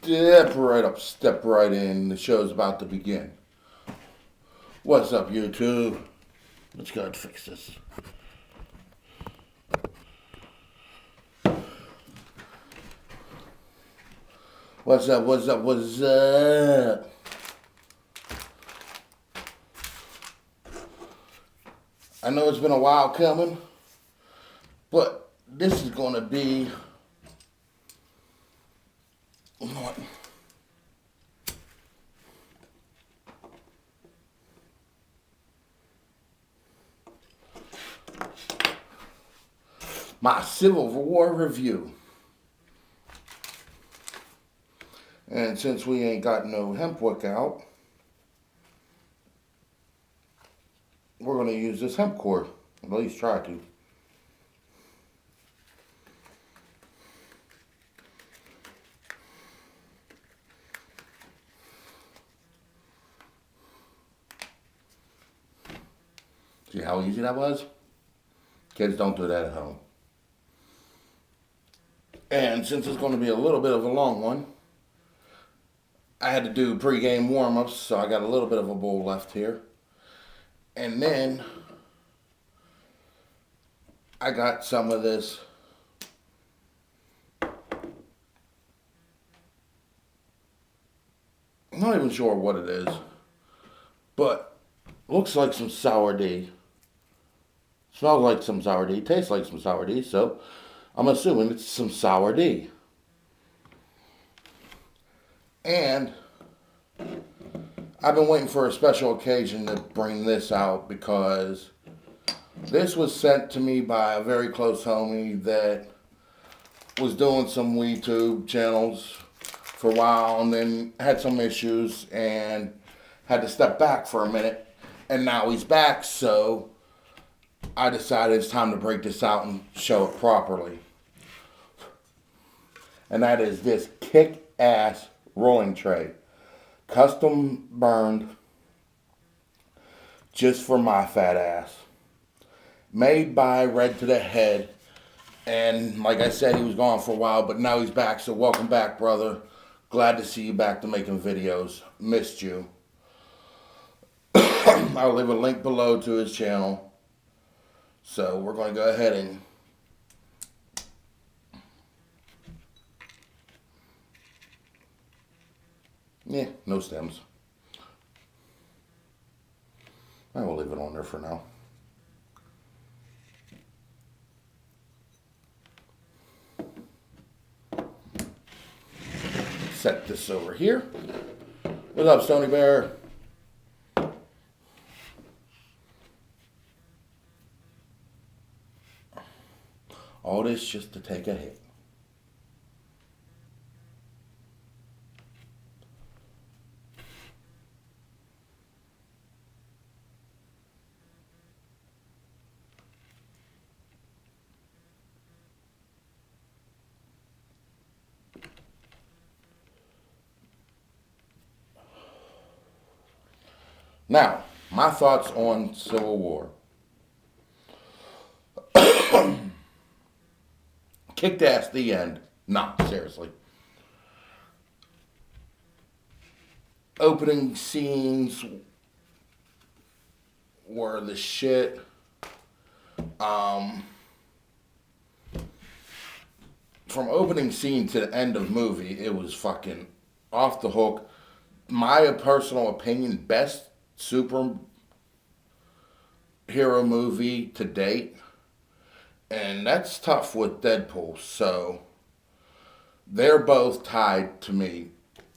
Step right up, step right in. The show's about to begin. What's up, YouTube? Let's go ahead and fix this. What's up, what's up, what's up? I know it's been a while coming, but this is going to be... You know what? My Civil War review. And since we ain't got no hemp wick out, we're going to use this hemp cord. At least try to. See how easy that was? Kids, don't do that at home. And since it's going to be a little bit of a long one, I had to do pre-game warm-ups, so I got a little bit of a bowl left here. And then I got some of this I'm not even sure what it is, but looks like some sour D. Smells like some sour D, tastes like some sour D, so I'm assuming it's some sour D. And I've been waiting for a special occasion to bring this out because this was sent to me by a very close homie that was doing some YouTube channels for a while and then had some issues and had to step back for a minute. And now he's back, so I decided it's time to break this out and show it properly. And that is this kick-ass rolling tray. Custom burned just for my fat ass. Made by Red to the Head. And like I said, he was gone for a while, but now he's back. So welcome back, brother. Glad to see you back to making videos. Missed you. I'll leave a link below to his channel. So we're going to go ahead and no stems. I will leave it on there for now. Set this over here. What's up, Stoney Bear? All this just to take a hit. Now, my thoughts on Civil War. Kicked ass the end. Nah, seriously. Opening scenes were the shit. From opening scene to the end of movie, it was fucking off the hook. My personal opinion, best superhero movie to date. And that's tough with Deadpool, so they're both tied to me.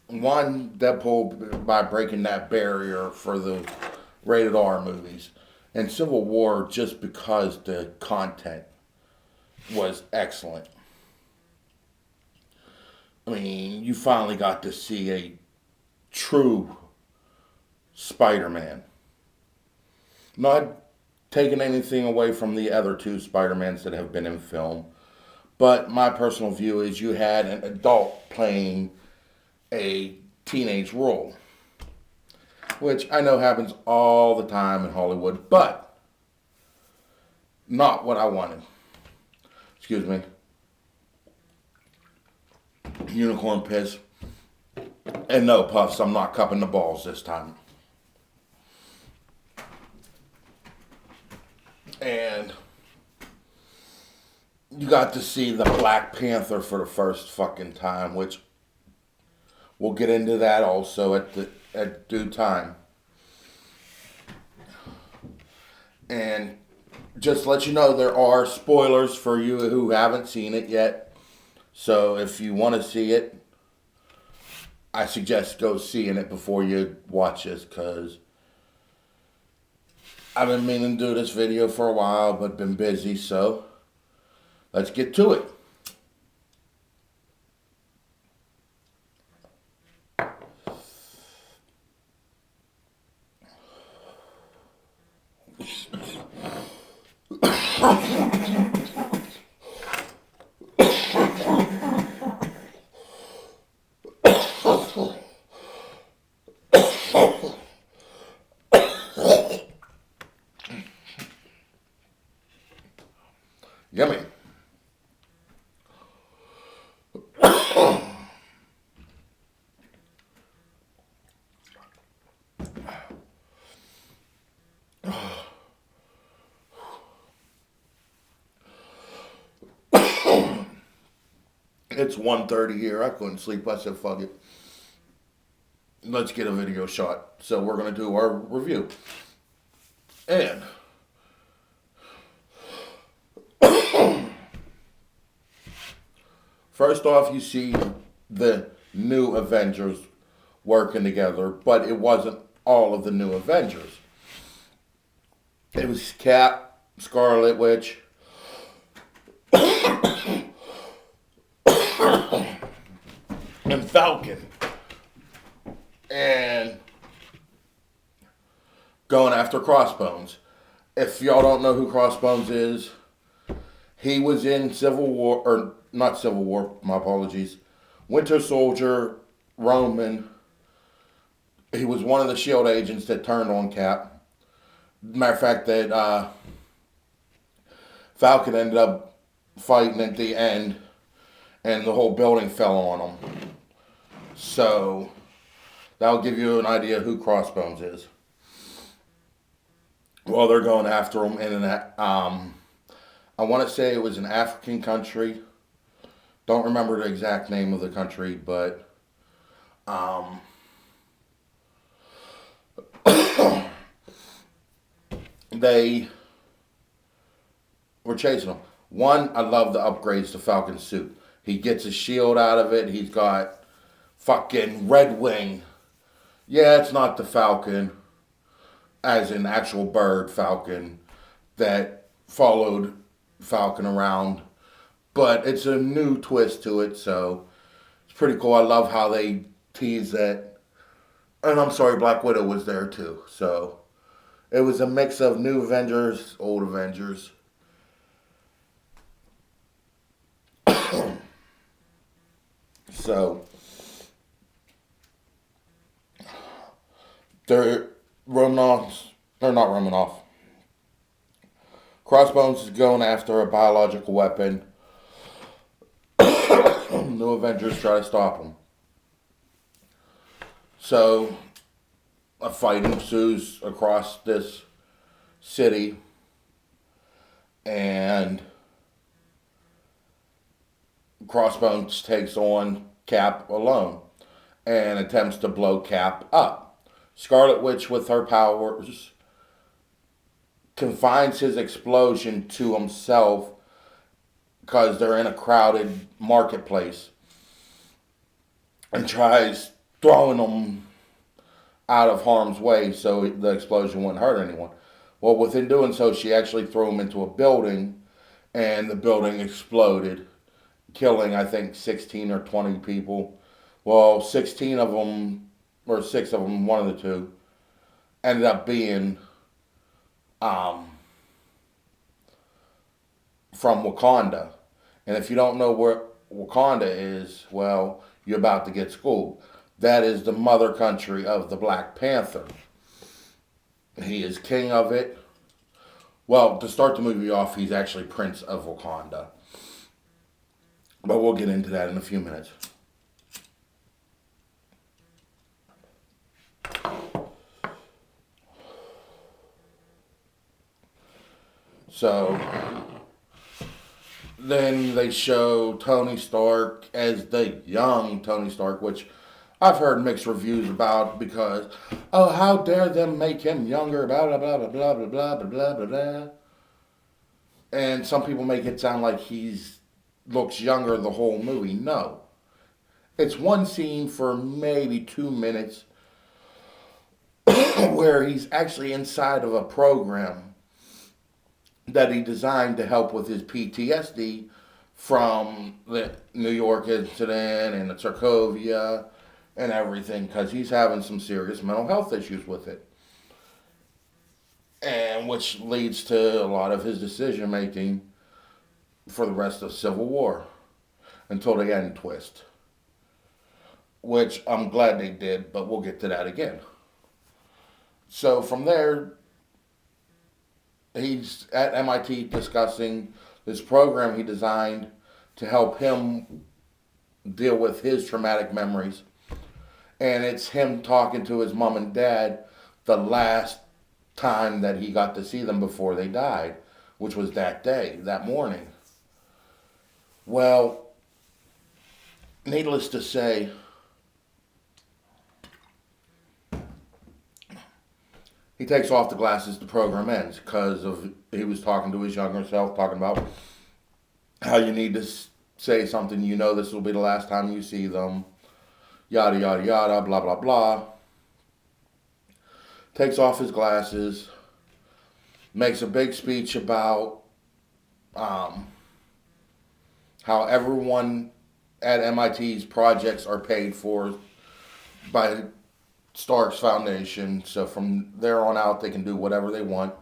One, Deadpool by breaking that barrier for the rated R movies. And Civil War just because the content was excellent. I mean, you finally got to see a true Spider-Man. Not taking anything away from the other two Spider-Mans that have been in film. But my personal view is you had an adult playing a teenage role. Which I know happens all the time in Hollywood, but not what I wanted. Excuse me. Unicorn piss. And no, Puffs, I'm not cupping the balls this time. And you got to see the Black Panther for the first fucking time, which we'll get into that also at due time. And just let you know, there are spoilers for you who haven't seen it yet. So if you want to see it, I suggest go seeing it before you watch this, because I've been meaning to do this video for a while, but been busy, so let's get to it. Yummy. It's 1:30 here. I couldn't sleep. I said, fuck it. Let's get a video shot. So we're going to do our review. And first off, you see the new Avengers working together, but it wasn't all of the new Avengers. It was Cap, Scarlet Witch, and Falcon. And going after Crossbones. If y'all don't know who Crossbones is, he was in Civil War, or not Civil War, my apologies, Winter Soldier, Roman. He was one of the S.H.I.E.L.D. agents that turned on Cap. Matter of fact, that Falcon ended up fighting at the end, and the whole building fell on him. So that'll give you an idea who Crossbones is. Well, they're going after him in an I want to say it was an African country. Don't remember the exact name of the country, but they were chasing him. One, I love the upgrades to Falcon's suit. He gets his shield out of it. He's got fucking Red Wing. Yeah, it's not the Falcon, as in actual bird Falcon, that followed Falcon around. But it's a new twist to it, so it's pretty cool. I love how they tease that. And I'm sorry, Black Widow was there too. So it was a mix of new Avengers, old Avengers. So they're not Romanoff. Crossbones is going after a biological weapon. New Avengers try to stop him. So a fight ensues across this city, and Crossbones takes on Cap alone and attempts to blow Cap up. Scarlet Witch, with her powers, confines his explosion to himself because they're in a crowded marketplace, and tries throwing them out of harm's way so the explosion wouldn't hurt anyone. Well, within doing so, she actually threw him into a building, and the building exploded, killing, I think, 16 or 20 people. Well, 16 of them, or 6 of them, one of the two, ended up being from Wakanda. And if you don't know where Wakanda is, well, you're about to get schooled. That is the mother country of the Black Panther. He is king of it. Well, to start the movie off, he's actually Prince of Wakanda. But we'll get into that in a few minutes. So then they show Tony Stark as the young Tony Stark, which I've heard mixed reviews about because, oh, how dare them make him younger, blah, blah, blah, blah, blah, blah, blah, blah, blah, blah, blah. And some people make it sound like he's looks younger the whole movie. No. It's one scene for maybe 2 minutes where he's actually inside of a program that he designed to help with his PTSD from the New York incident and the Sokovia and everything, because he's having some serious mental health issues with it. And which leads to a lot of his decision making for the rest of Civil War until the end twist. Which I'm glad they did, but we'll get to that again. So from there, he's at MIT discussing this program he designed to help him deal with his traumatic memories. And it's him talking to his mom and dad the last time that he got to see them before they died, which was that day, that morning. Well, needless to say, he takes off the glasses, the program ends, because of he was talking to his younger self, talking about how you need to say something, you know this will be the last time you see them, yada, yada, yada, blah, blah, blah. Takes off his glasses, makes a big speech about how everyone at MIT's projects are paid for by Stark's Foundation, so from there on out they can do whatever they want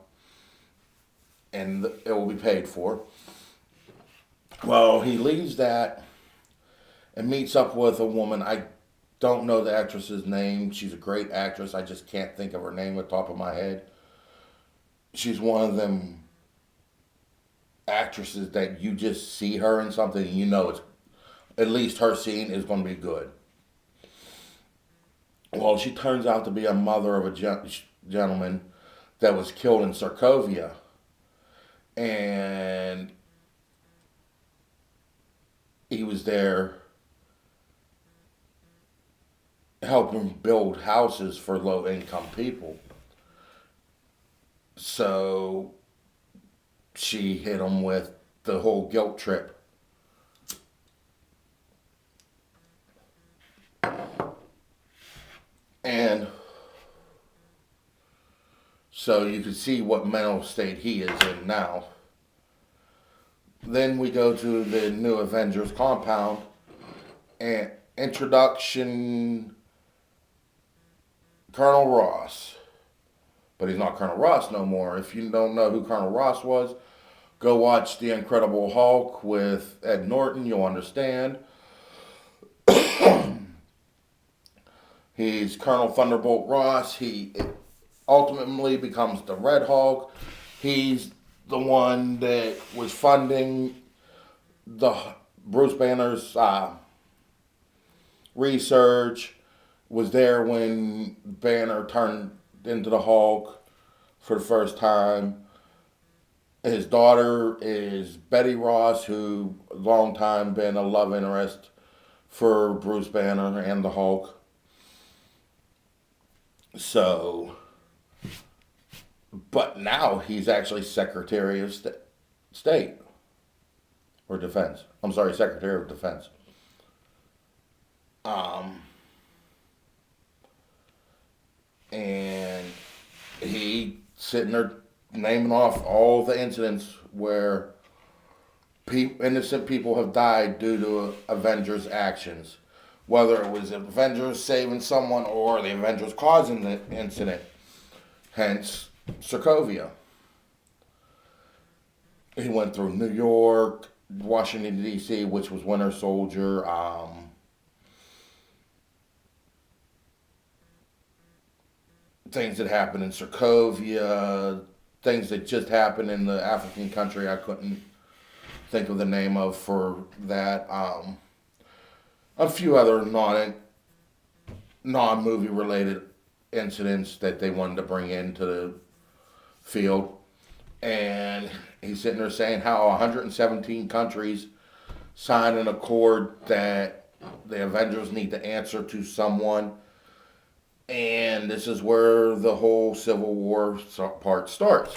and it will be paid for. Well, he leaves that and meets up with a woman. I don't know the actress's name. She's a great actress. I just can't think of her name at the top of my head. She's one of them actresses that you just see her in something and you know it's at least her scene is going to be good. Well, she turns out to be a mother of a gentleman that was killed in Sokovia. And he was there helping build houses for low-income people. So she hit him with the whole guilt trip. And so you can see what mental state he is in now. Then we go to the new Avengers compound and introduction Colonel Ross. But he's not Colonel Ross no more. If you don't know who Colonel Ross was, go watch The Incredible Hulk with Ed Norton. You'll understand. He's Colonel Thunderbolt Ross. He ultimately becomes the Red Hulk. He's the one that was funding the Bruce Banner's research, was there when Banner turned into the Hulk for the first time. His daughter is Betty Ross, who a long time been a love interest for Bruce Banner and the Hulk. So, but now he's actually Secretary of State. Or Defense. I'm sorry, Secretary of Defense. And he sitting there naming off all the incidents where innocent people have died due to Avengers' actions. Whether it was Avengers saving someone or the Avengers causing the incident. Hence, Sokovia. He went through New York, Washington, D.C., which was Winter Soldier. Things that happened in Sokovia. Things that just happened in the African country I couldn't think of the name of for that. A few other non-movie related incidents that they wanted to bring into the field. And he's sitting there saying how 117 countries signed an accord that the Avengers need to answer to someone. And this is where the whole Civil War part starts.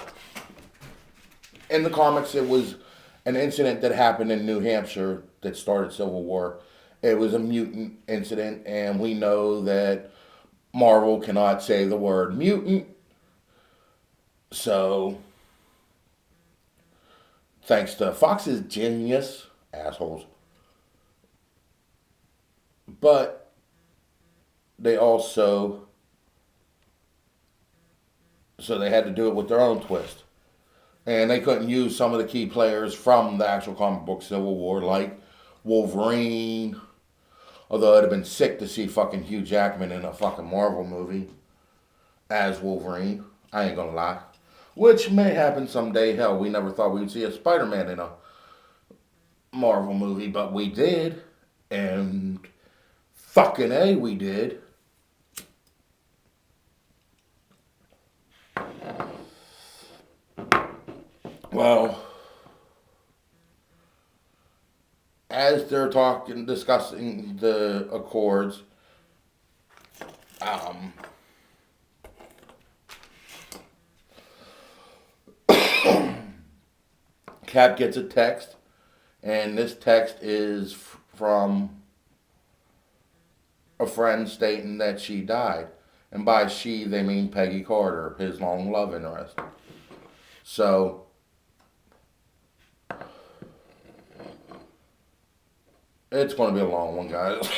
In the comics, it was an incident that happened in New Hampshire that started Civil War. It was a mutant incident, and we know that Marvel cannot say the word mutant. So, thanks to Fox's genius, assholes. But they also, so they had to do it with their own twist. And they couldn't use some of the key players from the actual comic book Civil War, like Wolverine. Although it'd have been sick to see fucking Hugh Jackman in a fucking Marvel movie as Wolverine. I ain't gonna lie. Which may happen someday. Hell, we never thought we'd see a Spider-Man in a Marvel movie, but we did. And fucking A, we did. Well, as they're discussing the accords, Cap gets a text, and this text is from a friend stating that she died. And by she, they mean Peggy Carter, his long love interest. So, it's going to be a long one, guys.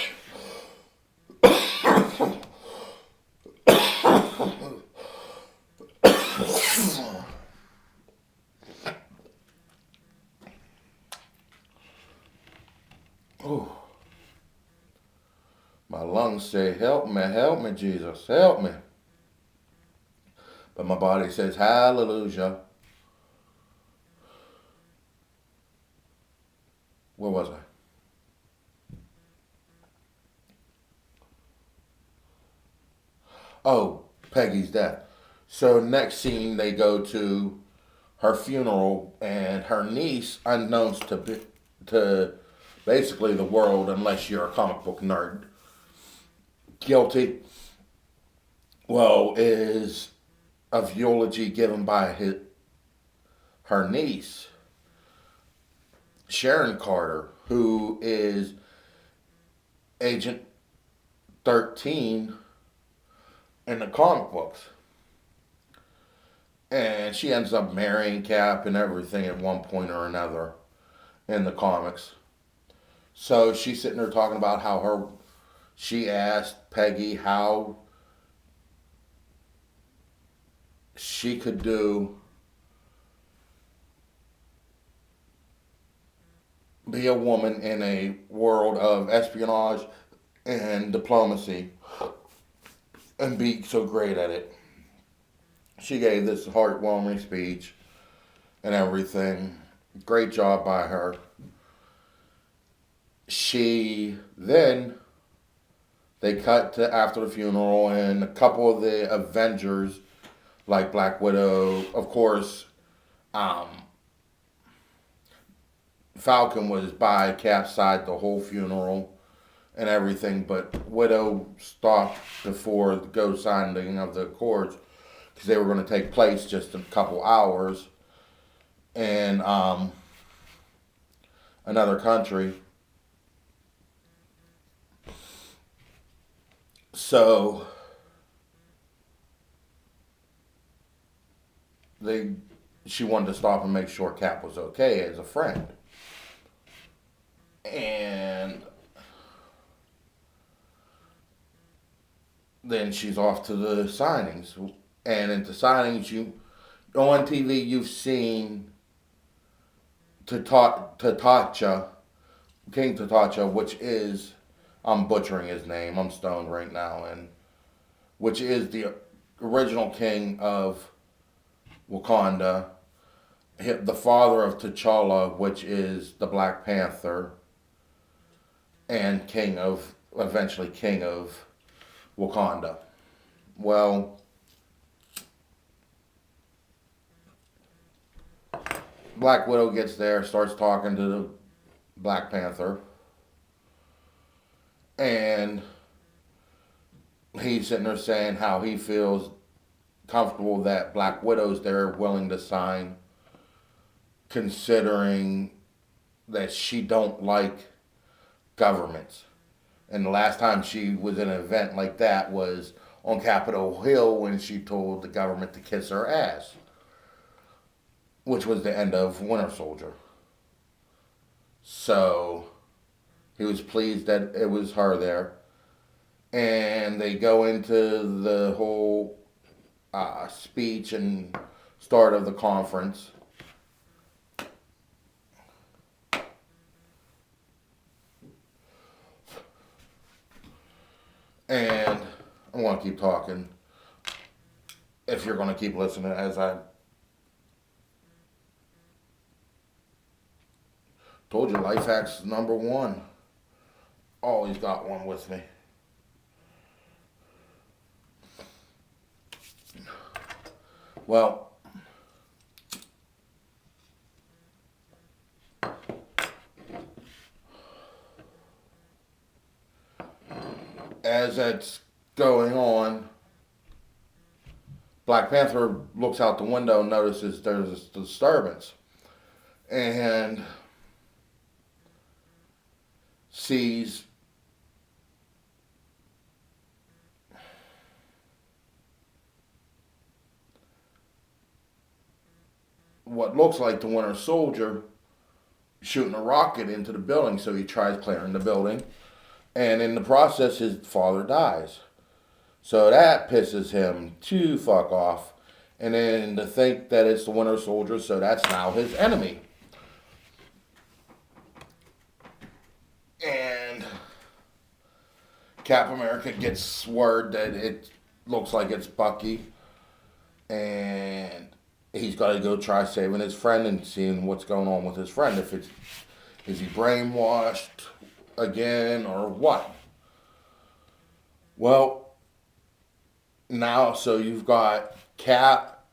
Oh, my lungs say, help me, Jesus, help me. But my body says, hallelujah. Where was I? Oh, Peggy's death. So next scene, they go to her funeral, and her niece, unknowns to basically the world, unless you're a comic book nerd, guilty, well, is a eulogy given by her niece, Sharon Carter, who is Agent 13 in the comic books. And she ends up marrying Cap and everything at one point or another in the comics. So she's sitting there talking about how she asked Peggy how she could be a woman in a world of espionage and diplomacy and be so great at it. She gave this heartwarming speech and everything. Great job by her. They cut to after the funeral, and a couple of the Avengers, like Black Widow, of course, Falcon was by Cap's side the whole funeral and everything, but Widow stopped before the signing of the accords because they were going to take place just a couple hours in another country. So she wanted to stop and make sure Cap was okay as a friend. And then she's off to the signings. And at the signings, on TV, you've seen T'Challa, King T'Challa, which is, I'm butchering his name, I'm stoned right now, and which is the original king of Wakanda, the father of T'Challa, which is the Black Panther, and eventually king of Wakanda. Well, Black Widow gets there, starts talking to the Black Panther, and he's sitting there saying how he feels comfortable that Black Widow's there willing to sign, considering that she don't like governments. And the last time she was in an event like that was on Capitol Hill when she told the government to kiss her ass, which was the end of Winter Soldier. So he was pleased that it was her there. And they go into the whole speech and start of the conference. And I want to keep talking if you're going to keep listening as I told you, life hacks number one. Always got one with me. Well, as that's going on, Black Panther looks out the window and notices there's a disturbance and sees what looks like the Winter Soldier shooting a rocket into the building. So he tries clearing the building, and in the process, his father dies. So that pisses him to fuck off. And then to think that it's the Winter Soldier, so that's now his enemy. And Cap America gets word that it looks like it's Bucky. And he's got to go try saving his friend and seeing what's going on with his friend. If it's, is he brainwashed again or what? Well, now, so you've got Cap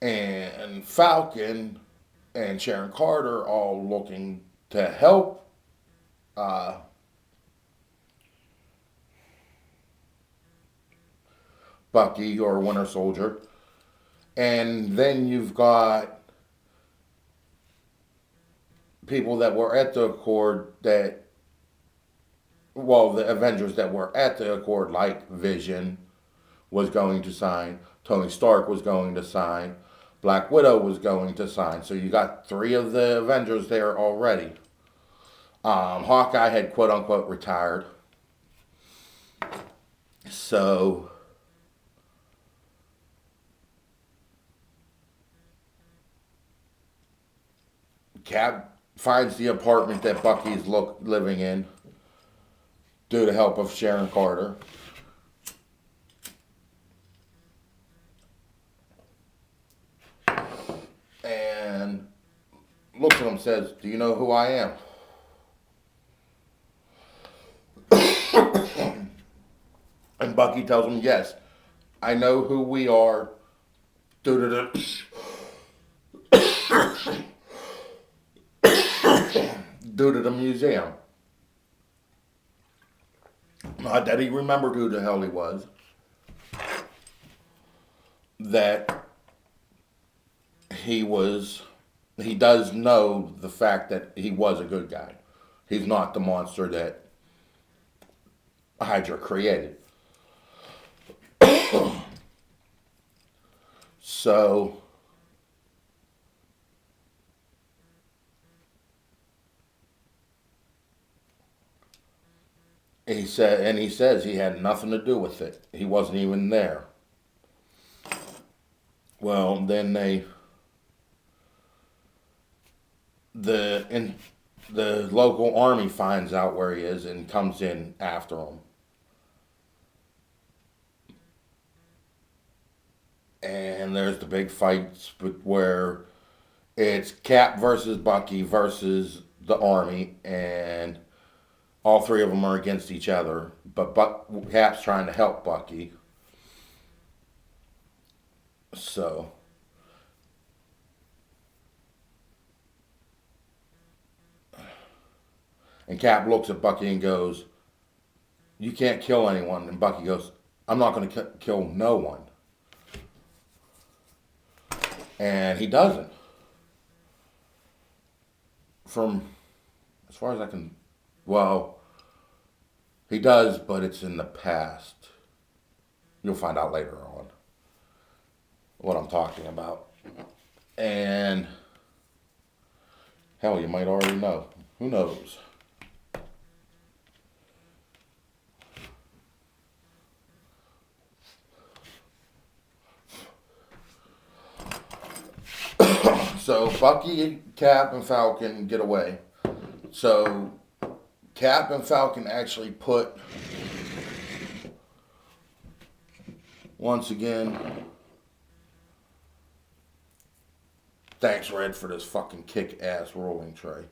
and Falcon and Sharon Carter all looking to help Bucky or Winter Soldier. And then you've got people that were at the Accord that, well, the Avengers that were at the Accord, like Vision was going to sign, Tony Stark was going to sign, Black Widow was going to sign. So you got 3 of the Avengers there already. Hawkeye had quote unquote retired. So Cap finds the apartment that Bucky's living in due to help of Sharon Carter. And looks at him and says, "Do you know who I am?" And Bucky tells him, "Yes, I know who we are due to the due to the museum." Not that he remembered who the hell he was. That he does know the fact that he was a good guy. He's not the monster that Hydra created. So he says he had nothing to do with it. He wasn't even there. Well, then the local army finds out where he is and comes in after him. And there's the big fights where it's Cap versus Bucky versus the army, and all 3 of them are against each other. But Cap's trying to help Bucky. So And Cap looks at Bucky and goes, "You can't kill anyone." And Bucky goes, "I'm not going to kill no one." And he doesn't. From as far as I can, well, he does, but it's in the past. You'll find out later on what I'm talking about. And hell, you might already know. Who knows? So Bucky, Cap, and Falcon get away. So Cap and Falcon actually put, once again, thanks Red for this fucking kick-ass rolling tray.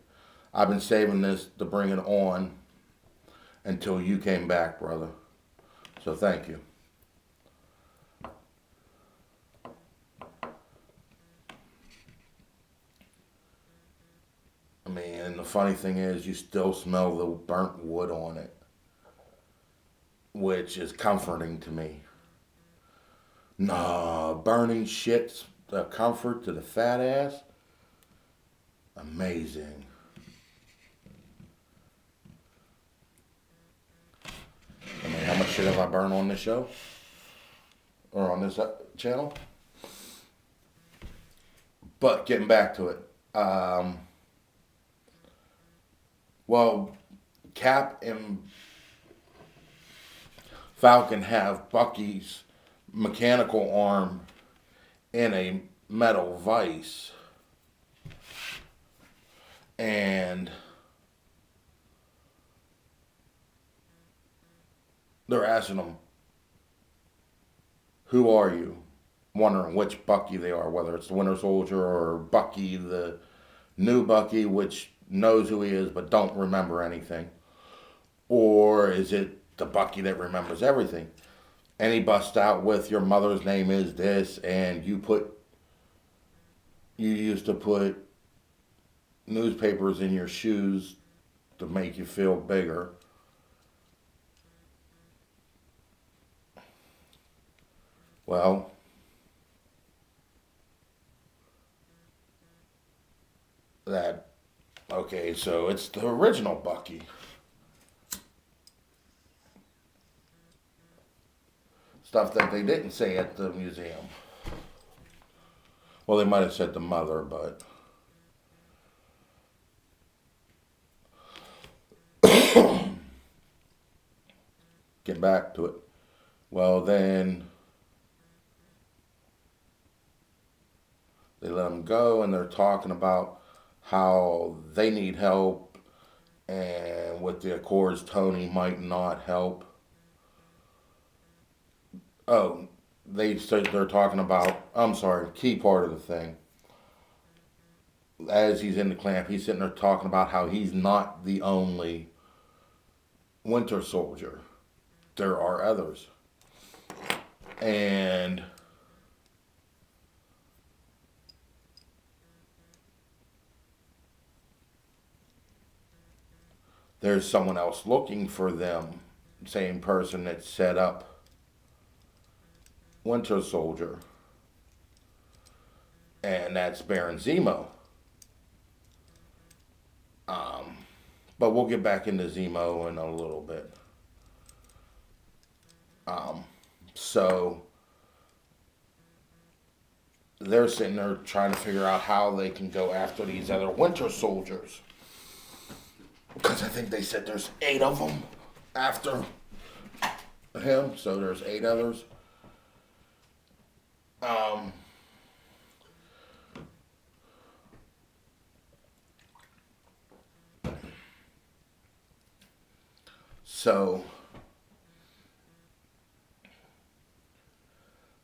I've been saving this to bring it on until you came back, brother. So thank you. I mean, and the funny thing is, you still smell the burnt wood on it, which is comforting to me. Nah, burning shit's the comfort to the fat ass. Amazing. I mean, how much shit have I burned on this show? Or on this channel? But getting back to it. Well, Cap and Falcon have Bucky's mechanical arm in a metal vise. And they're asking him, "Who are you?" Wondering which Bucky they are, whether it's the Winter Soldier or Bucky, the new Bucky, which knows who he is but don't remember anything. Or is it the Bucky that remembers everything? And he busts out with, "Your mother's name is this, and you used to put newspapers in your shoes to make you feel bigger." Well, okay, so it's the original Bucky. Stuff that they didn't say at the museum. Well, they might have said the mother, but get back to it. Well, then they let him go, and they're talking about how they need help, and with the Accords, Tony might not help. Oh, they're talking about, I'm sorry, key part of the thing. As he's in the camp, he's sitting there talking about how he's not the only Winter Soldier. There are others. And there's someone else looking for them. Same person that set up Winter Soldier. And that's Baron Zemo. But we'll get back into Zemo in a little bit. So they're sitting there trying to figure out how they can go after these other Winter Soldiers. Because I think they said there's 8 of them after him, so there's 8 others. So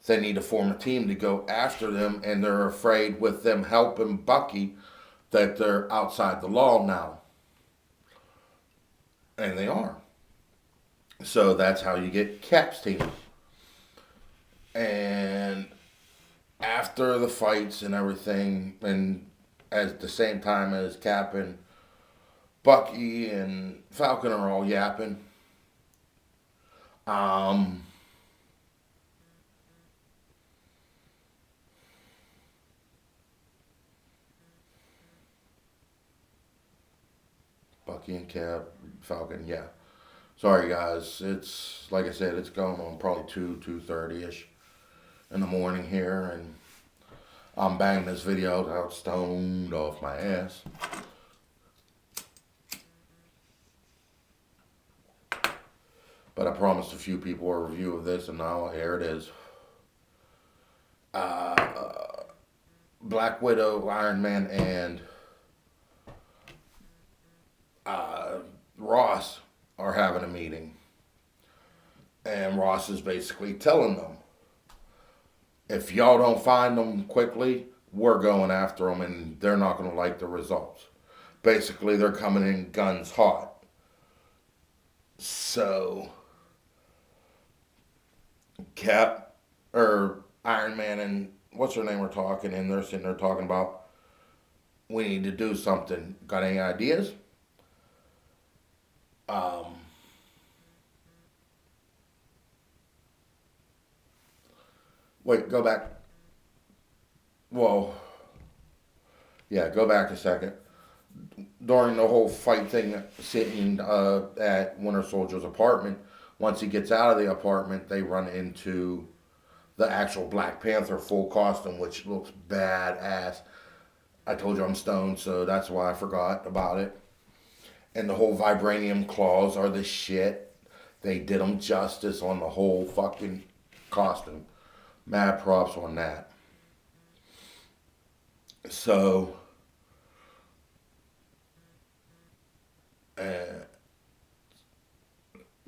they need to form a team to go after them, and they're afraid with them helping Bucky that they're outside the law now. And they are. So that's how you get Cap's team. And after the fights and everything, and at the same time as Cap and Bucky and Falcon are all yapping. Um, Bucky and Cap, Falcon, yeah. Sorry guys, it's like I said, it's going on probably 2:30 ish in the morning here, and I'm banging this video out stoned off my ass. But I promised a few people a review of this, and now here it is. Uh, Black Widow, Iron Man, and Ross are having a meeting. And Ross is basically telling them, if y'all don't find them quickly, we're going after them, and they're not going to like the results. Basically, they're coming in guns hot. So, Cap, or Iron Man and what's her name are talking, and they're sitting there talking about, we need to do something. Got any ideas? Um, Wait, go back. Well, yeah, go back a second. During the whole fight thing, sitting at Winter Soldier's apartment, once he gets out of the apartment, they run into the actual Black Panther full costume, which looks badass. I told you I'm stoned, so that's why I forgot about it. And the whole vibranium claws are the shit. They did them justice on the whole fucking costume. Mad props on that. So, uh,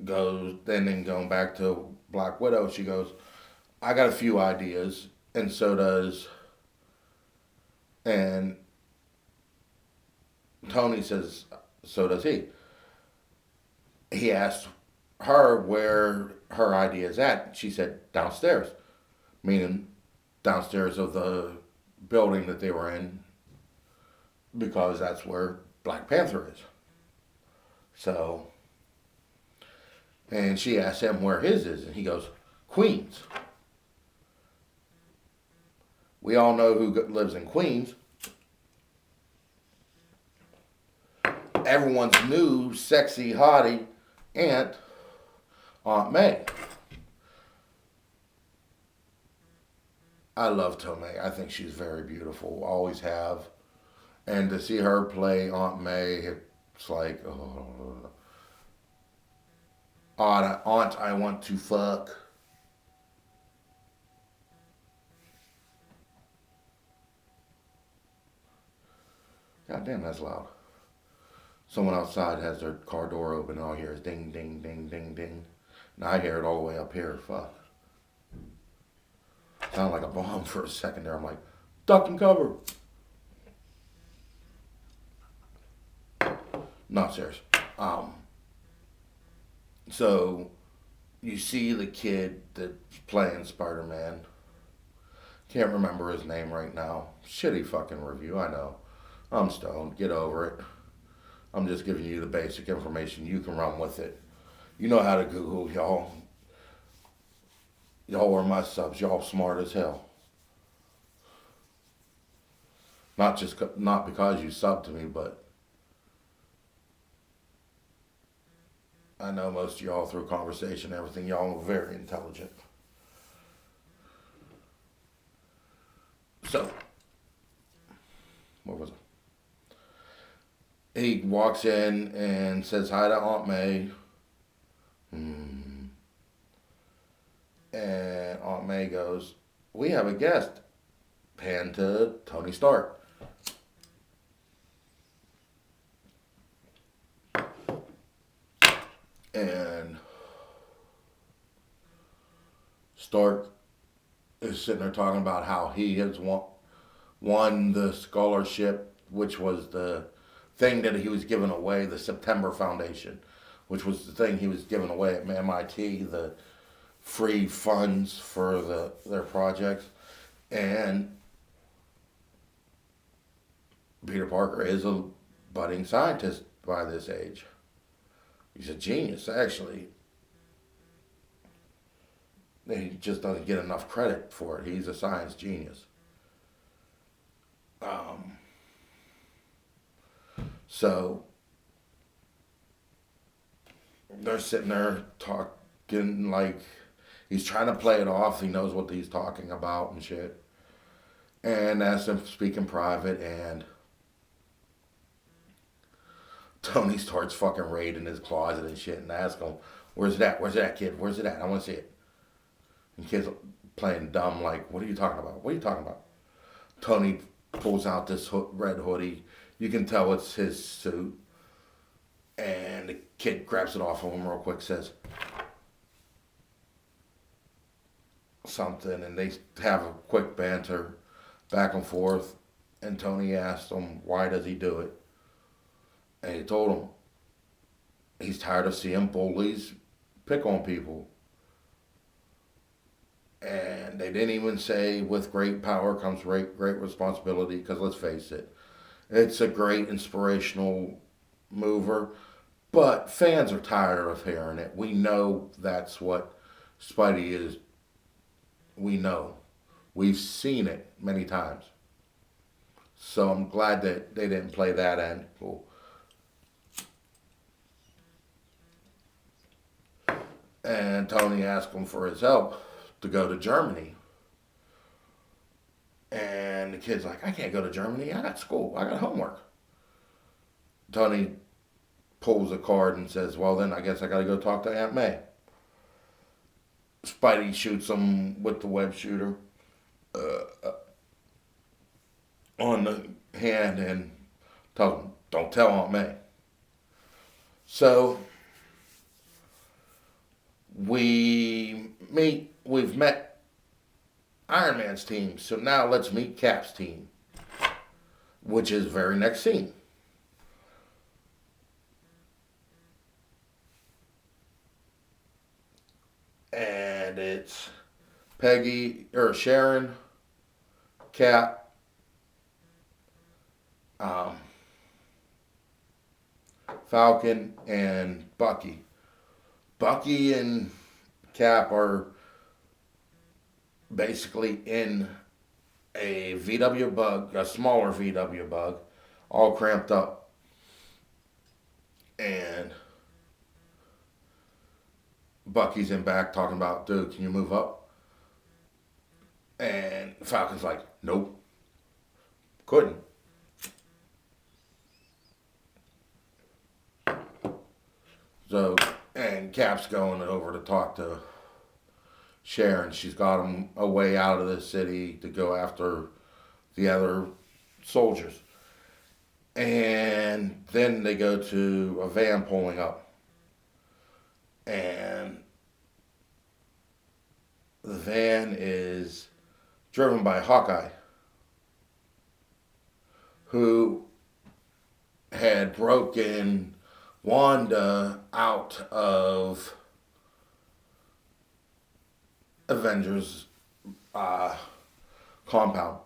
then going back to Black Widow, she goes, I got a few ideas, and so does, and Tony says, so does he. He asked her where her idea is at. She said, downstairs, meaning downstairs of the building that they were in, because that's where Black Panther is. So, and she asked him where his is, and he goes, Queens. We all know who lives in Queens. Everyone's new sexy hottie Aunt May. I love Tomei. I think she's very beautiful. Always have. And to see her play Aunt May, it's like, oh, aunt, I want to fuck. God damn, that's loud. Someone outside has their car door open and all I hear is ding, ding, ding, ding, ding. And I hear it all the way up here. Fuck. Sounded like a bomb for a second there. I'm like, duck and cover. Not serious. So you see the kid that's playing Spider-Man. Can't remember his name right now. Shitty fucking review, I know. I'm stoned. Get over it. I'm just giving you the basic information. You can run with it. You know how to Google, y'all. Y'all are my subs. Y'all smart as hell. Not because you sub to me, but I know most of y'all through conversation and everything. Y'all are very intelligent. So, what was it? He walks in and says hi to Aunt May. And Aunt May goes, we have a guest. Pan to Tony Stark. And Stark is sitting there talking about how he has won the scholarship, which was the thing that he was giving away, the September Foundation, which was the thing he was giving away at MIT, the free funds for their projects. And Peter Parker is a budding scientist by this age. He's a genius, actually. He just doesn't get enough credit for it. He's a science genius. Um, so they're sitting there talking like he's trying to play it off. He knows what he's talking about and shit. And asks him to speak in private, and Tony starts fucking raiding his closet and shit and asks him, "Where's it at? Where's it at, kid? Where's it at? I want to see it." And kid's playing dumb, like, "What are you talking about? What are you talking about?" Tony pulls out this red hoodie. You can tell it's his suit. And the kid grabs it off of him real quick, says something, and they have a quick banter back and forth. And Tony asked him, why does he do it? And he told him he's tired of seeing bullies pick on people. And they didn't even say with great power comes great responsibility, because let's face it, it's a great inspirational mover, but fans are tired of hearing it. We know that's what Spidey is. We know. We've seen it many times. So I'm glad that they didn't play that end. Cool. And Tony asked him for his help to go to Germany. And the kid's like, I can't go to Germany. I got school. I got homework. Tony pulls a card and says, well, then I guess I got to go talk to Aunt May. Spidey shoots him with the web shooter on the hand and tells him, don't tell Aunt May. So we've met Iron Man's team, so now let's meet Cap's team, which is the very next scene. And it's Sharon, Cap, Falcon, and Bucky. Bucky and Cap are basically in a VW bug, a smaller VW bug, all cramped up. And Bucky's in back talking about, dude, can you move up? And Falcon's like, nope, couldn't. So, and Cap's going over to talk to Sharon. She's got him a way out of the city to go after the other soldiers. And then they go to a van pulling up. And the van is driven by Hawkeye, who had broken Wanda out of Avengers compound,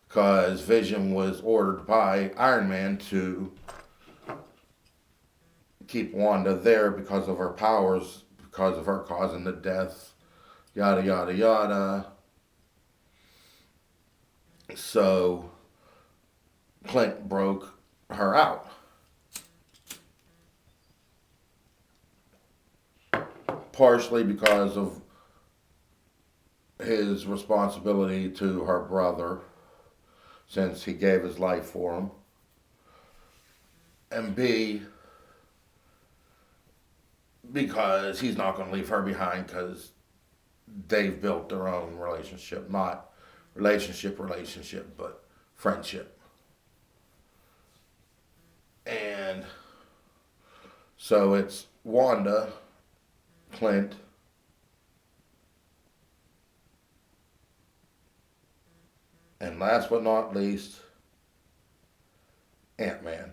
because Vision was ordered by Iron Man to keep Wanda there because of her powers, because of her causing the death, yada yada yada. So Clint broke her out. Partially because of his responsibility to her brother, since he gave his life for him. And B, because he's not going to leave her behind, because they've built their own relationship. Not relationship, but friendship. And so it's Wanda, Clint, and last but not least, Ant-Man.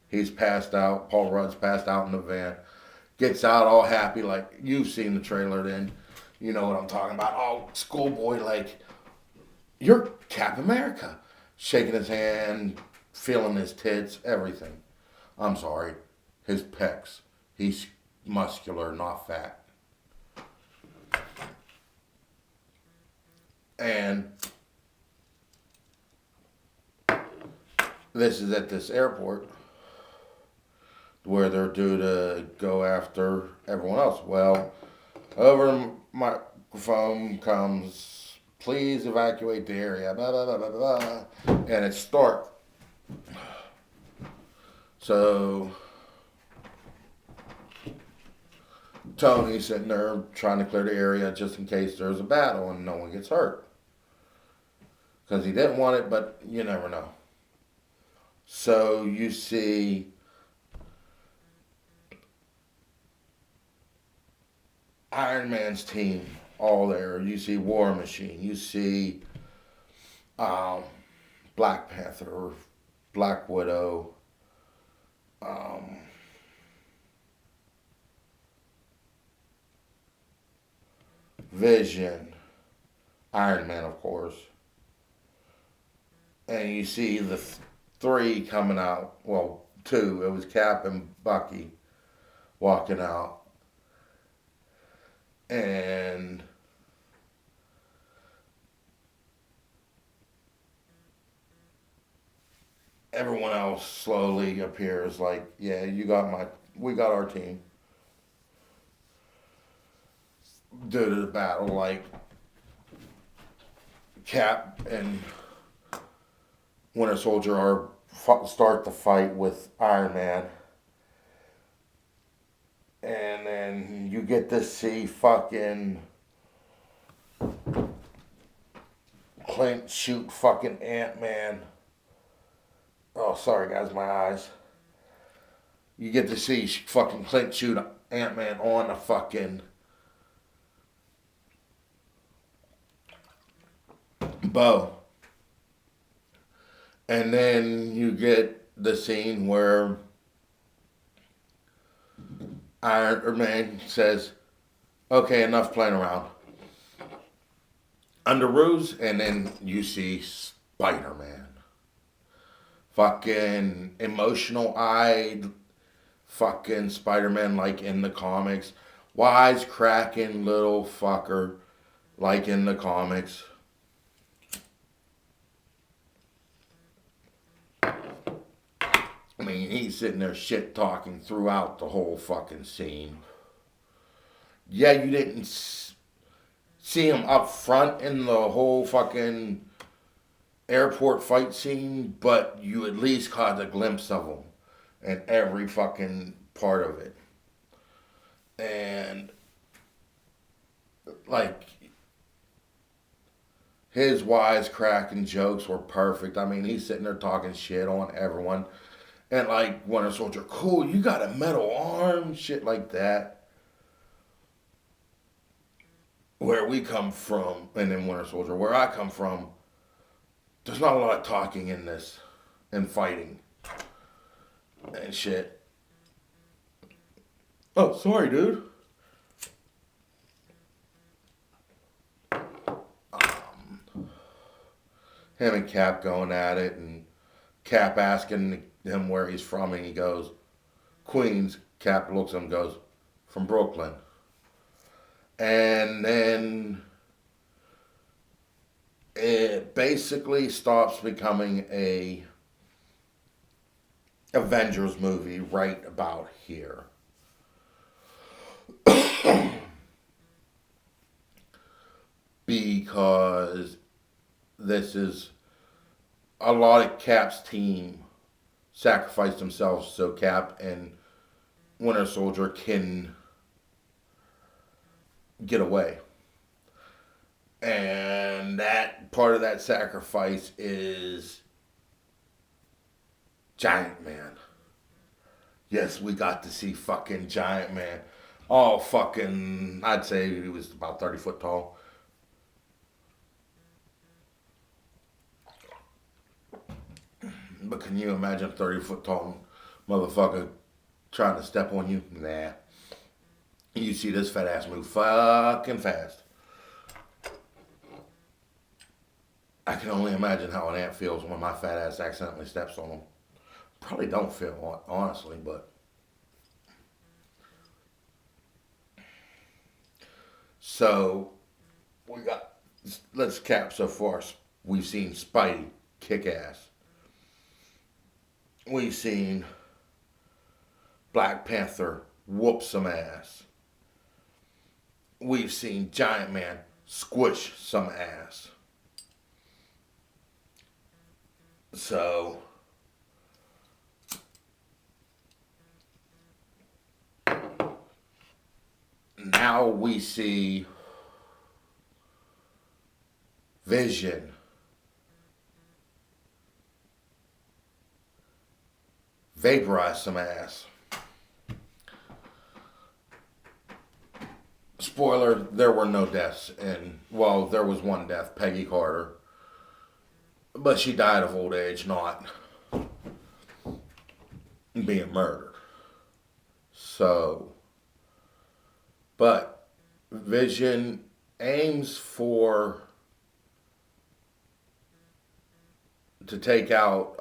He's passed out. Paul Rudd's passed out in the van. Gets out all happy, like you've seen the trailer then. You know what I'm talking about. Oh, schoolboy, like, you're Cap America. Shaking his hand, feeling his tits, everything. I'm sorry. his pecs. He's muscular, not fat. And this is at this airport where they're due to go after everyone else. Well, over the microphone comes, please evacuate the area, blah, blah, blah, blah, blah, and it's Stark. So Tony's sitting there trying to clear the area just in case there's a battle and no one gets hurt. Because he didn't want it, but you never know. So you see Iron Man's team all there. You see War Machine. You see Black Panther, Black Widow, Vision, Iron Man, of course. And you see the three coming out. Well, two. It was Cap and Bucky walking out. And everyone else slowly appears like, yeah, we got our team. Due to the battle, like Cap and Winter Soldier start the fight with Iron Man. And then you get to see fucking Clint shoot fucking Ant-Man. Oh, sorry guys, my eyes. You get to see fucking Clint shoot Ant-Man on a fucking bow. And then you get the scene where Iron Man says, okay, enough playing around. Underoos, and then you see Spider-Man. Fucking emotional-eyed fucking Spider-Man like in the comics. Wise-cracking little fucker like in the comics. I mean, he's sitting there shit talking throughout the whole fucking scene. Yeah, you didn't see him up front in the whole fucking airport fight scene, but you at least caught a glimpse of him in every fucking part of it. And, like, his wisecracking jokes were perfect. I mean, he's sitting there talking shit on everyone. And like Winter Soldier, cool, you got a metal arm, shit like that. Where we come from, and then Winter Soldier, where I come from, there's not a lot of talking in this, and fighting, and shit. Oh, sorry, dude. Him and Cap going at it, and Cap asking him where he's from, and he goes, Queens. Cap looks at him and goes, from Brooklyn. And then it basically stops becoming a Avengers movie right about here. Because this is a lot of Cap's team sacrificed themselves so Cap and Winter Soldier can get away. And that part of that sacrifice is Giant Man. Yes, we got to see fucking Giant Man. Oh, fucking, I'd say he was about 30 foot tall. But can you imagine a 30-foot tall motherfucker trying to step on you? Nah. You see this fat ass move fucking fast. I can only imagine how an ant feels when my fat ass accidentally steps on him. Probably don't feel, honestly, but So we got, let's cap so far. We've seen Spidey kick ass. We've seen Black Panther whoop some ass. We've seen Giant Man squish some ass. So now we see Vision vaporize some ass. Spoiler, there were no deaths. And, well, there was one death, Peggy Carter. But she died of old age, not being murdered. So, but Vision aims to take out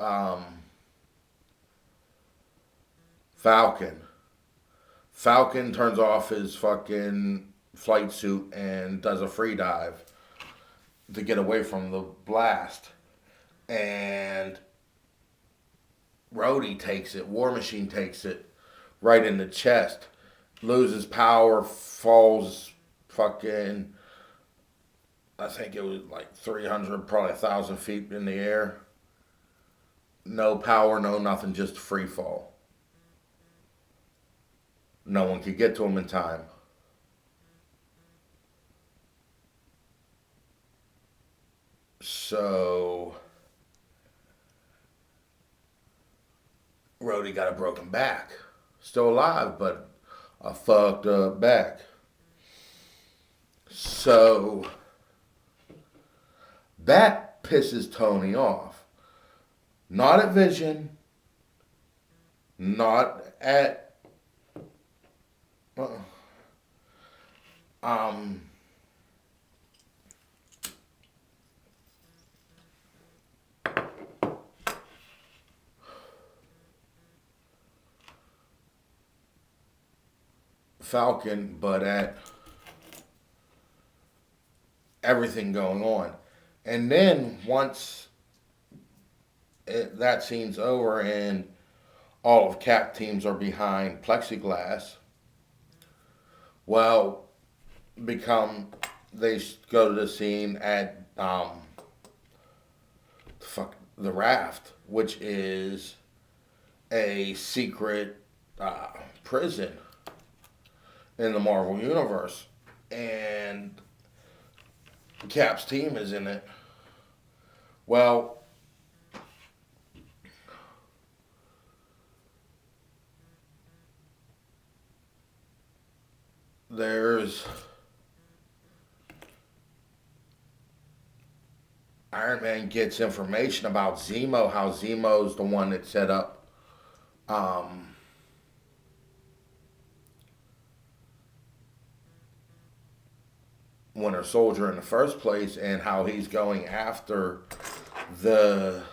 Falcon. Falcon turns off his fucking flight suit and does a free dive to get away from the blast. And Rhodey takes it, War Machine takes it right in the chest, loses power, falls fucking, I think it was like 300, probably 1,000 feet in the air. No power, no nothing, just free fall. No one could get to him in time. So Rhodey got a broken back. Still alive, but a fucked up back. So that pisses Tony off. Not at Vision. Not at Falcon, but at everything going on. And then once that scene's over and all of Cap teams are behind plexiglass, well, they go to the scene at the Raft, which is a secret prison in the Marvel Universe. And Cap's team is in it. Well, there's Iron Man gets information about Zemo, how Zemo's the one that set up Winter Soldier in the first place, and how he's going after the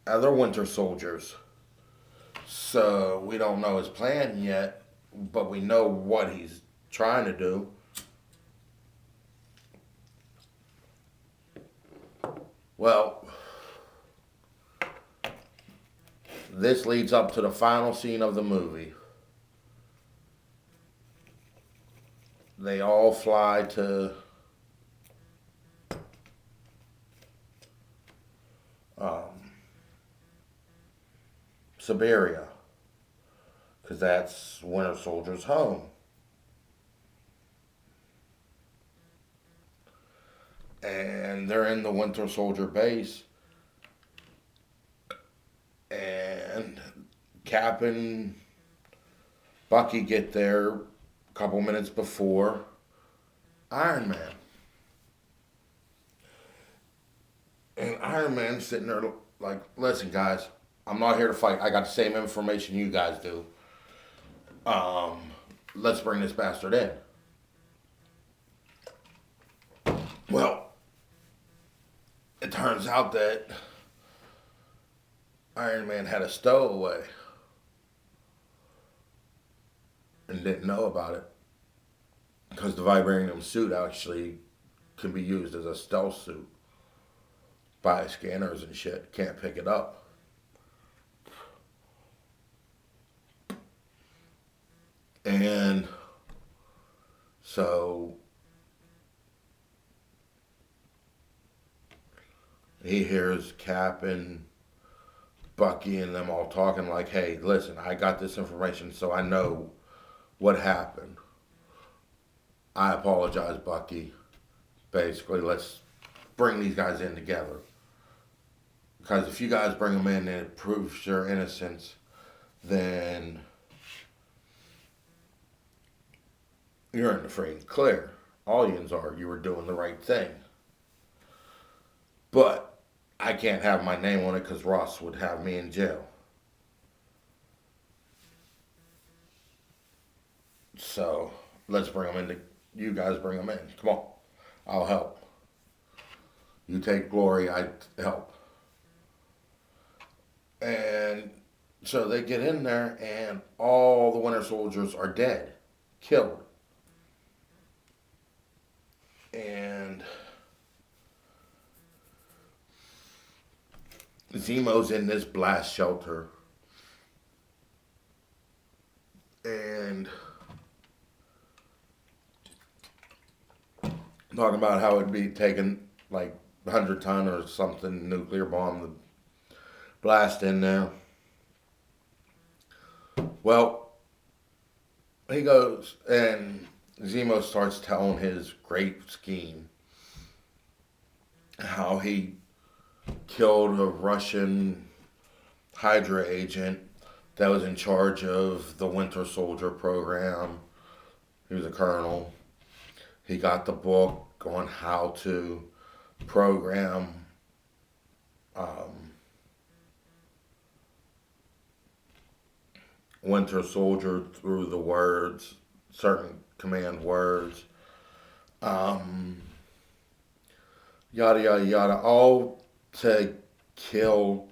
other Winter Soldiers. So we don't know his plan yet, but we know what he's trying to do. Well, this leads up to the final scene of the movie. They all fly to Siberia, because that's Winter Soldier's home. And they're in the Winter Soldier base, and Cap and Bucky get there a couple minutes before Iron Man. And Iron Man's sitting there like, listen guys, I'm not here to fight. I got the same information you guys do. Let's bring this bastard in. Well, it turns out that Iron Man had a stowaway. and didn't know about it because the vibranium suit actually can be used as a stealth suit by scanners and shit. Can't pick it up. And so he hears Cap and Bucky and them all talking like, hey, listen, I got this information so I know what happened. I apologize, Bucky. Basically, let's bring these guys in together. Because if you guys bring them in and it proves your innocence, then you're in the free and clear. All yins are. You were doing the right thing. But I can't have my name on it because Ross would have me in jail. So let's bring them in. You guys bring them in. Come on. I'll help. You take glory, I help. And so they get in there, and all the Winter Soldiers are dead, killed. And Zemo's in this blast shelter. And talking about how it'd be taking like 100-ton or something nuclear bomb to blast in there. Well, he goes and Zemo starts telling his great scheme. How he killed a Russian Hydra agent that was in charge of the Winter Soldier program. He was a colonel. He got the book on how to program Winter Soldier through the words, certain command words, yada yada yada, all to kill,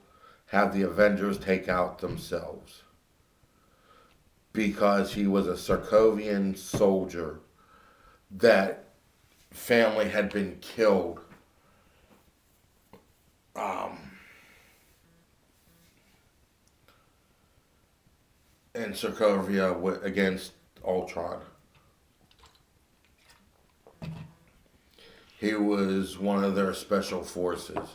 have the Avengers take out themselves. Because he was a Sokovian soldier that family had been killed in Sokovia against Ultron. He was one of their special forces.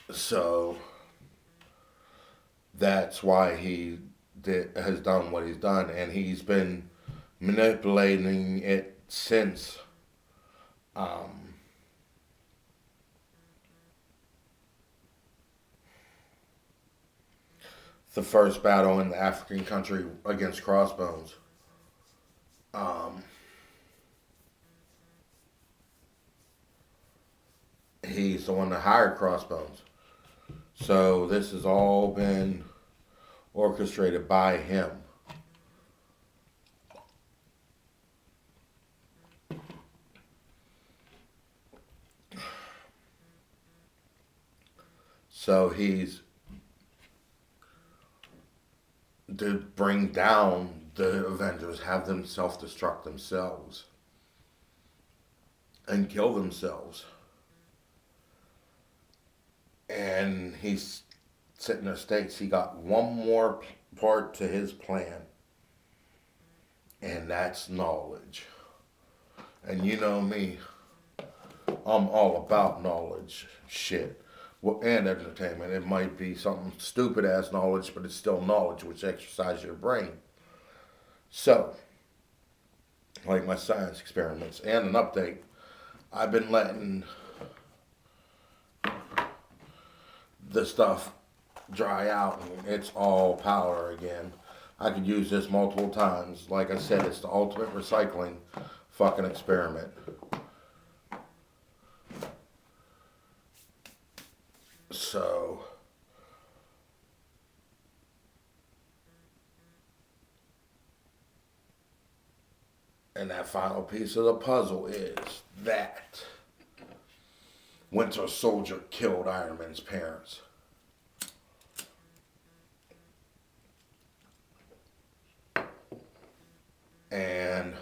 So that's why he has done what he's done, and he's been manipulating it since the first battle in the African country against Crossbones. He's the one that hired Crossbones. So this has all been orchestrated by him. So he's to bring down the Avengers, have them self-destruct themselves and kill themselves. And he's sitting there states he got one more part to his plan, and that's knowledge. And you know me, I'm all about knowledge shit. Well, and entertainment. It might be something stupid ass knowledge, but it's still knowledge, which exercises your brain. So, like my science experiments and an update, I've been letting the stuff dry out and it's all power again. I could use this multiple times. Like I said, it's the ultimate recycling fucking experiment. So, and that final piece of the puzzle is that Winter Soldier killed Iron Man's parents. And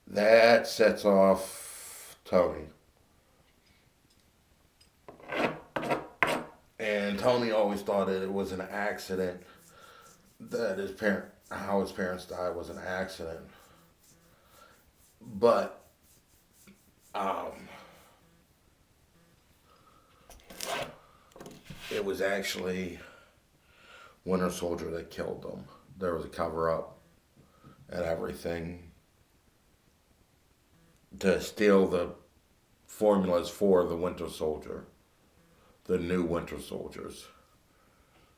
that sets off Tony. And Tony always thought that it was an accident, that how his parents died was an accident. But um, it was actually Winter Soldier that killed them. There was a cover up and everything to steal the formulas for the Winter Soldier, the new Winter Soldiers.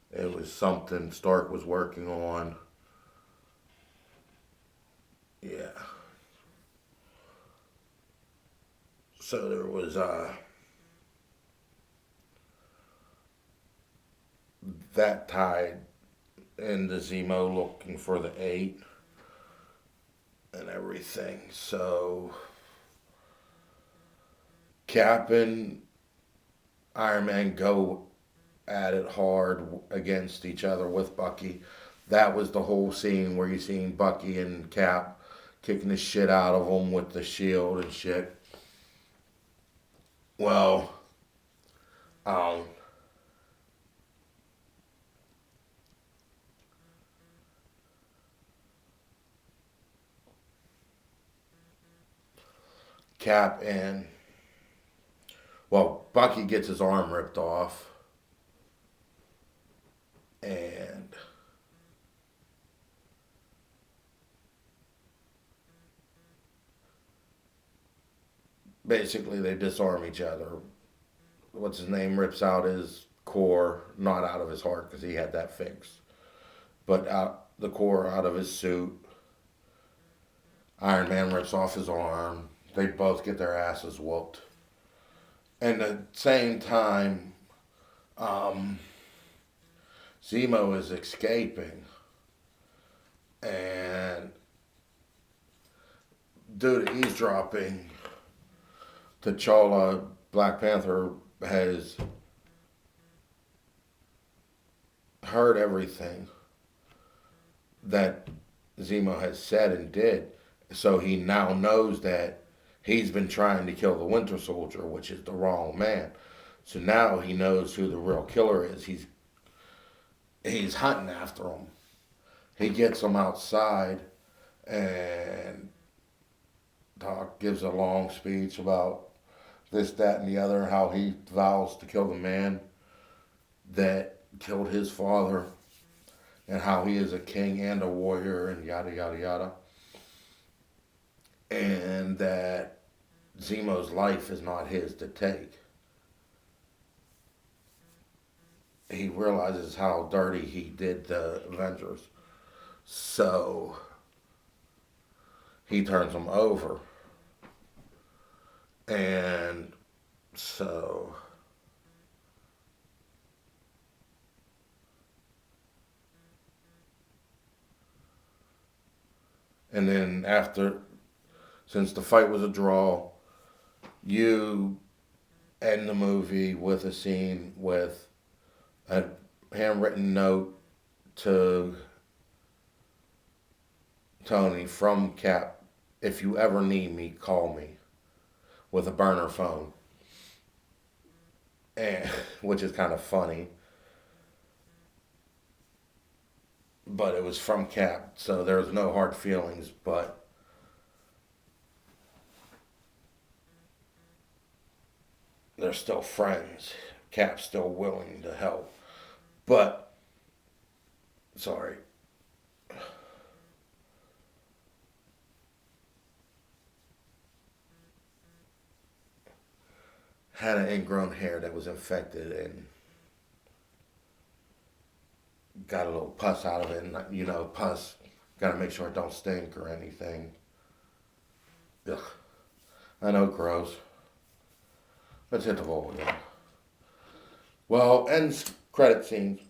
It was something Stark was working on. Yeah. So there was that tied into Zemo looking for the eight and everything. So Cap and Iron Man go at it hard against each other with Bucky. That was the whole scene where you seen Bucky and Cap kicking the shit out of him with the shield and shit. Well, um, Cap and Bucky gets his arm ripped off, and basically they disarm each other. What's his name rips out his core, not out of his heart because he had that fixed, but out the core out of his suit. Iron Man rips off his arm. They both get their asses whooped. And at the same time, um, Zemo is escaping, and due to eavesdropping, T'Challa, Black Panther, has heard everything that Zemo has said and did. So he now knows that he's been trying to kill the Winter Soldier, which is the wrong man. So now he knows who the real killer is. He's hunting after him. He gets him outside, and Doc gives a long speech about this, that, and the other, how he vows to kill the man that killed his father, and how he is a king and a warrior, and yada, yada, yada. And that Zemo's life is not his to take. He realizes how dirty he did the Avengers. So he turns them over. And so and then since the fight was a draw, you end the movie with a scene with a handwritten note to Tony from Cap: "If you ever need me, call me," with a burner phone, and which is kind of funny. But it was from Cap, so there was no hard feelings. But they're still friends. Cap's still willing to help. But sorry. Had an ingrown hair that was infected and got a little pus out of it. And, pus, got to make sure it don't stink or anything. Ugh. I know, gross. Let's hit the vote again. Well, ends credit scenes.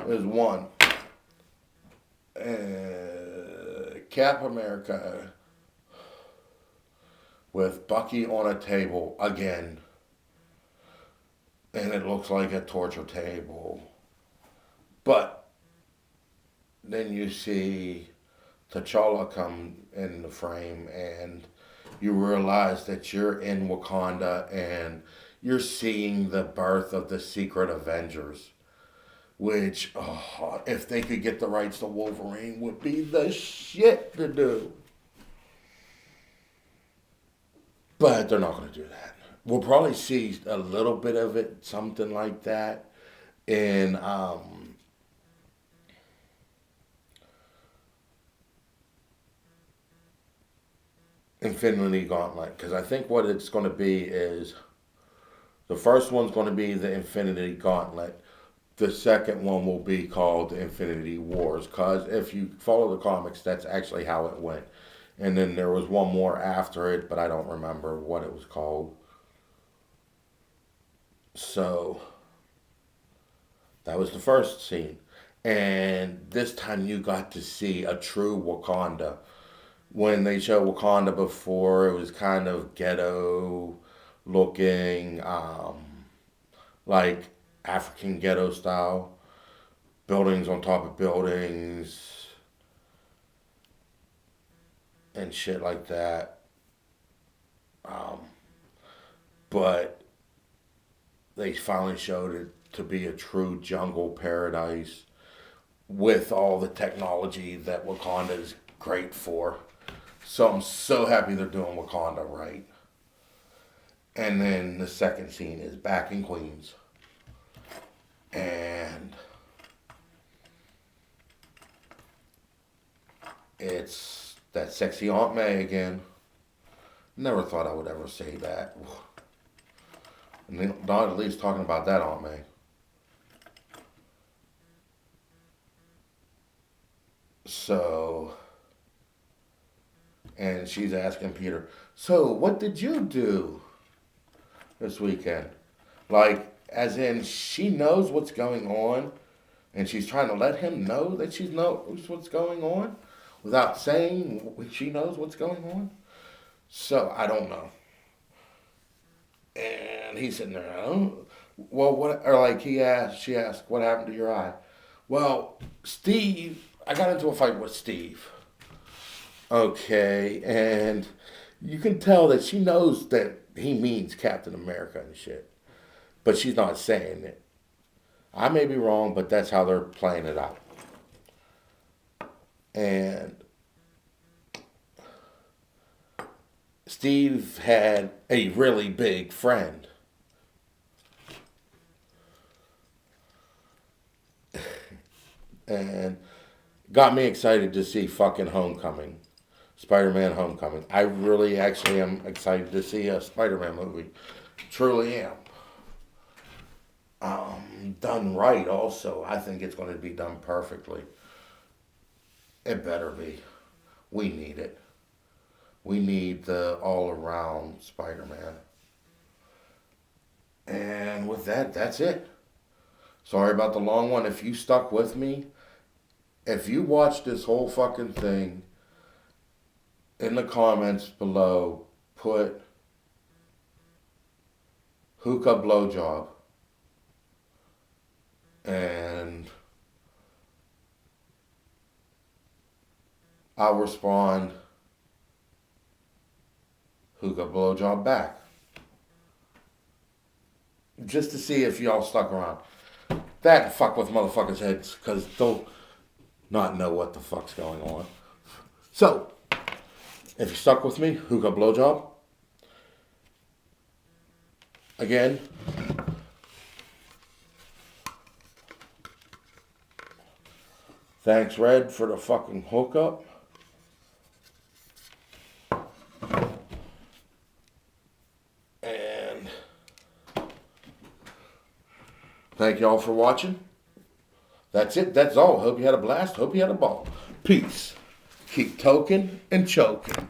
There's one. Cap America with Bucky on a table again. And it looks like a torture table. But then you see T'Challa come in the frame, and you realize that you're in Wakanda and you're seeing the birth of the Secret Avengers. Which, oh, if they could get the rights to Wolverine, would be the shit to do. But they're not going to do that. We'll probably see a little bit of it, something like that, in Infinity Gauntlet. Because I think what it's going to be is the first one's going to be the Infinity Gauntlet. The second one will be called the Infinity Wars. Because if you follow the comics, that's actually how it went. And then there was one more after it, but I don't remember what it was called. So that was the first scene. And this time you got to see a true Wakanda. When they showed Wakanda before, it was kind of ghetto looking, like African ghetto style. Buildings on top of buildings and shit like that. Um, but they finally showed it to be a true jungle paradise with all the technology that Wakanda is great for. So I'm so happy they're doing Wakanda right. And then the second scene is back in Queens. And it's that sexy Aunt May again. Never thought I would ever say that. And not at least talking about that Aunt May. So, and she's asking Peter, so what did you do this weekend? Like, as in, she knows what's going on, and she's trying to let him know that she knows what's going on without saying she knows what's going on. So, I don't know. And he's sitting there, oh, well, what, or like she asked, what happened to your eye? Well, Steve, I got into a fight with Steve. Okay, and you can tell that she knows that he means Captain America and shit. But she's not saying it. I may be wrong, but that's how they're playing it out. And Steve had a really big friend. And got me excited to see fucking Homecoming. Spider-Man Homecoming. I really actually am excited to see a Spider-Man movie. Truly am. Done right also. I think it's going to be done perfectly. It better be. We need it. We need the all-around Spider-Man. And with that, that's it. Sorry about the long one. If you stuck with me, if you watched this whole fucking thing, in the comments below, put hookah blowjob. And I'll respond hookah blowjob back. Just to see if y'all stuck around. That fuck with motherfuckers' heads, because they'll not know what the fuck's going on. So, if you stuck with me, hookah blowjob. Again, thanks Red for the fucking hookup. And thank y'all for watching. That's it. That's all. Hope you had a blast. Hope you had a ball. Peace. Keep toking and choking.